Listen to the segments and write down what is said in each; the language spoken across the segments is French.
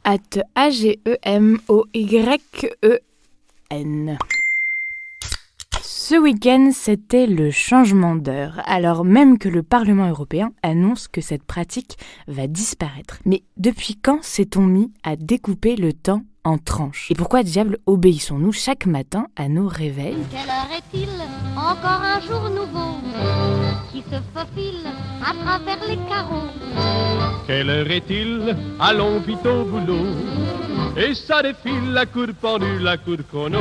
@AGEMOYEN. Ce week-end, c'était le changement d'heure, alors même que le Parlement européen annonce que cette pratique va disparaître. Mais depuis quand s'est-on mis à découper le temps en tranches ? Et pourquoi diable obéissons-nous chaque matin à nos réveils ? Quelle heure est-il ? Encore un jour nouveau qui se faufile à travers les carreaux. Quelle heure est-il ? Allons vite au boulot. Et ça défile, la cour pendue, la cour chrono.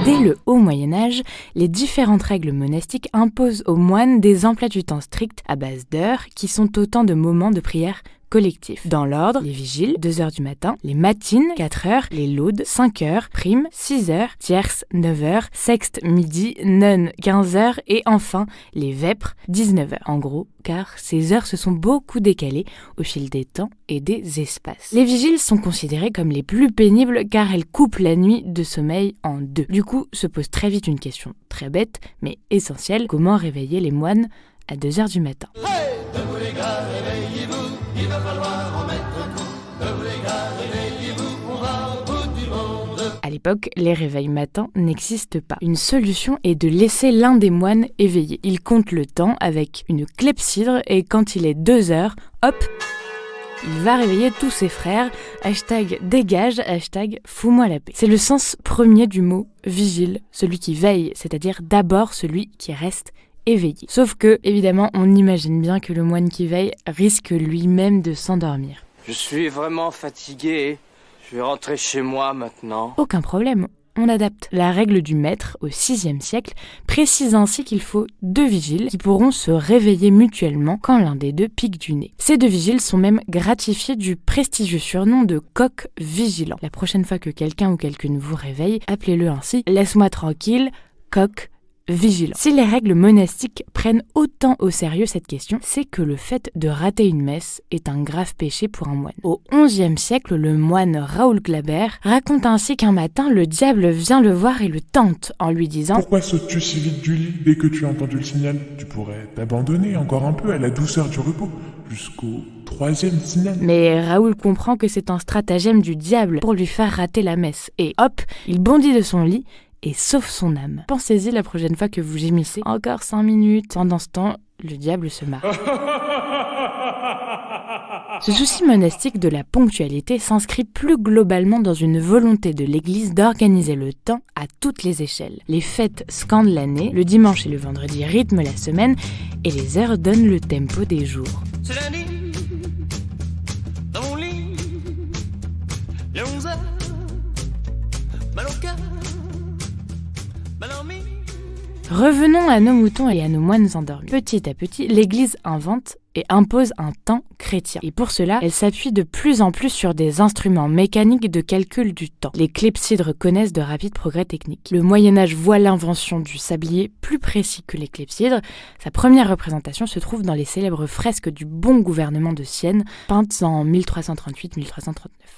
Dès le haut Moyen-Âge, les différentes règles monastiques imposent aux moines des emplois du temps stricts à base d'heures qui sont autant de moments de prière collectifs. Dans l'ordre, les vigiles, 2h du matin, les matines, 4h, les laudes, 5h, primes, 6h, tierces, 9h, sexte, midi, nonnes, 15h et enfin les vêpres, 19h. En gros, car ces heures se sont beaucoup décalées au fil des temps et des espaces. Les vigiles sont considérées comme les plus pénibles car elles coupent la nuit de sommeil en deux. Du coup, se pose très vite une question très bête mais essentielle, comment réveiller les moines à 2h du matin ? Hey, debout les gars, réveillez-vous, il va falloir en mettre un coup. Debout les gars, réveillez-vous, on va au bout du monde. À l'époque, les réveils matins n'existent pas. Une solution est de laisser l'un des moines éveillé. Il compte le temps avec une clepsydre et quand il est 2h, hop, il va réveiller tous ses frères. #dégage, #fous-moi la paix. C'est le sens premier du mot vigile, celui qui veille, c'est-à-dire d'abord celui qui reste éveillé. Sauf que, évidemment, on imagine bien que le moine qui veille risque lui-même de s'endormir. Je suis vraiment fatigué. Je vais rentrer chez moi maintenant. Aucun problème, on adapte. La règle du maître, au VIe siècle, précise ainsi qu'il faut 2 vigiles qui pourront se réveiller mutuellement quand l'un des deux pique du nez. Ces 2 vigiles sont même gratifiés du prestigieux surnom de coq vigilant. La prochaine fois que quelqu'un ou quelqu'une vous réveille, appelez-le ainsi. Laisse-moi tranquille, coq vigilant. Si les règles monastiques prennent autant au sérieux cette question, c'est que le fait de rater une messe est un grave péché pour un moine. Au XIe siècle, le moine Raoul Glaber raconte ainsi qu'un matin, le diable vient le voir et le tente en lui disant « Pourquoi sautes-tu si vite du lit dès que tu as entendu le signal ? Tu pourrais t'abandonner encore un peu à la douceur du repos, jusqu'au 3e signal. » Mais Raoul comprend que c'est un stratagème du diable pour lui faire rater la messe. Et hop, il bondit de son lit et sauve son âme. Pensez-y la prochaine fois que vous gémissez. Encore 5 minutes. Pendant ce temps, le diable se marre. Ce souci monastique de la ponctualité s'inscrit plus globalement dans une volonté de l'Église d'organiser le temps à toutes les échelles. Les fêtes scandent l'année, le dimanche et le vendredi rythment la semaine, et les heures donnent le tempo des jours. C'est lundi, dans mon lit, il y a 11 heures, mal au cœur. Revenons à nos moutons et à nos moines endormis. Petit à petit, l'Église invente et impose un temps chrétien. Et pour cela, elle s'appuie de plus en plus sur des instruments mécaniques de calcul du temps. Les clepsydres connaissent de rapides progrès techniques. Le Moyen-Âge voit l'invention du sablier plus précis que les clepsydres. Sa première représentation se trouve dans les célèbres fresques du Bon Gouvernement de Sienne, peintes en 1338-1339.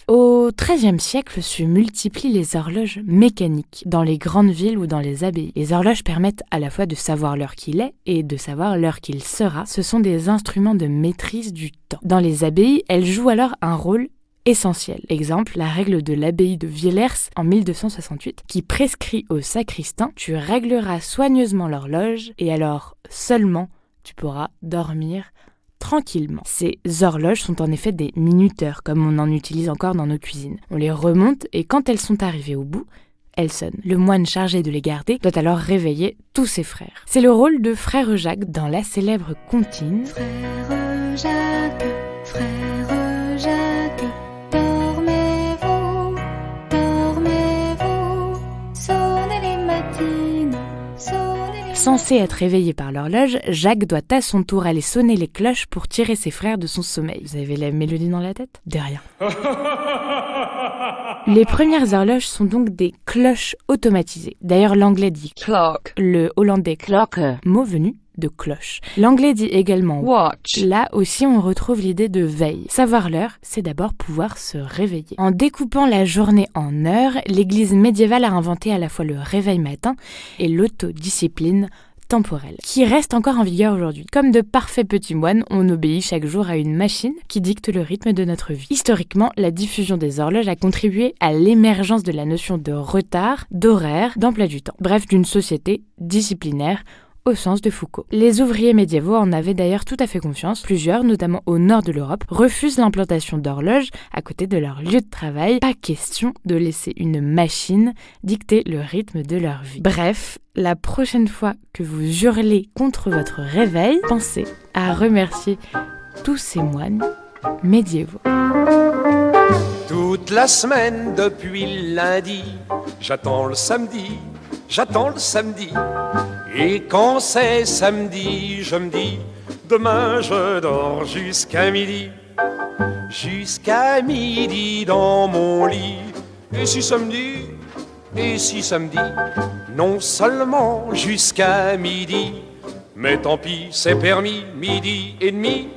Au XIIIe siècle se multiplient les horloges mécaniques dans les grandes villes ou dans les abbayes. Les horloges permettent à la fois de savoir l'heure qu'il est et de savoir l'heure qu'il sera. Ce sont des instruments de maîtrise du temps. Dans les abbayes, elles jouent alors un rôle essentiel. Exemple, la règle de l'abbaye de Villers en 1268 qui prescrit au sacristain « Tu régleras soigneusement l'horloge et alors seulement tu pourras dormir tranquillement ». Ces horloges sont en effet des minuteurs comme on en utilise encore dans nos cuisines. On les remonte et quand elles sont arrivées au bout, elles sonnent. Le moine chargé de les garder doit alors réveiller tous ses frères. C'est le rôle de frère Jacques dans la célèbre comptine. Frère Jacques, dormez-vous, sonnez les matines, sonnez les... Censé être réveillé par l'horloge, Jacques doit à son tour aller sonner les cloches pour tirer ses frères de son sommeil. Vous avez la mélodie dans la tête ? De rien. Les premières horloges sont donc des cloches automatisées. D'ailleurs, l'anglais dit clock, le hollandais clock, mot venu de cloche. L'anglais dit également watch. Là aussi, on retrouve l'idée de veille. Savoir l'heure, c'est d'abord pouvoir se réveiller. En découpant la journée en heures, l'Église médiévale a inventé à la fois le réveil matin et l'autodiscipline temporelle, qui reste encore en vigueur aujourd'hui. Comme de parfaits petits moines, on obéit chaque jour à une machine qui dicte le rythme de notre vie. Historiquement, la diffusion des horloges a contribué à l'émergence de la notion de retard, d'horaire, d'emploi du temps. Bref, d'une société disciplinaire au sens de Foucault. Les ouvriers médiévaux en avaient d'ailleurs tout à fait confiance. Plusieurs, notamment au nord de l'Europe, refusent l'implantation d'horloges à côté de leur lieu de travail. Pas question de laisser une machine dicter le rythme de leur vie. Bref, la prochaine fois que vous hurlez contre votre réveil, pensez à remercier tous ces moines médiévaux. Toute la semaine depuis lundi, j'attends le samedi, j'attends le samedi. Et quand c'est samedi, je me dis, demain je dors jusqu'à midi dans mon lit. Et si samedi, non seulement jusqu'à midi, mais tant pis, c'est permis, midi et demi.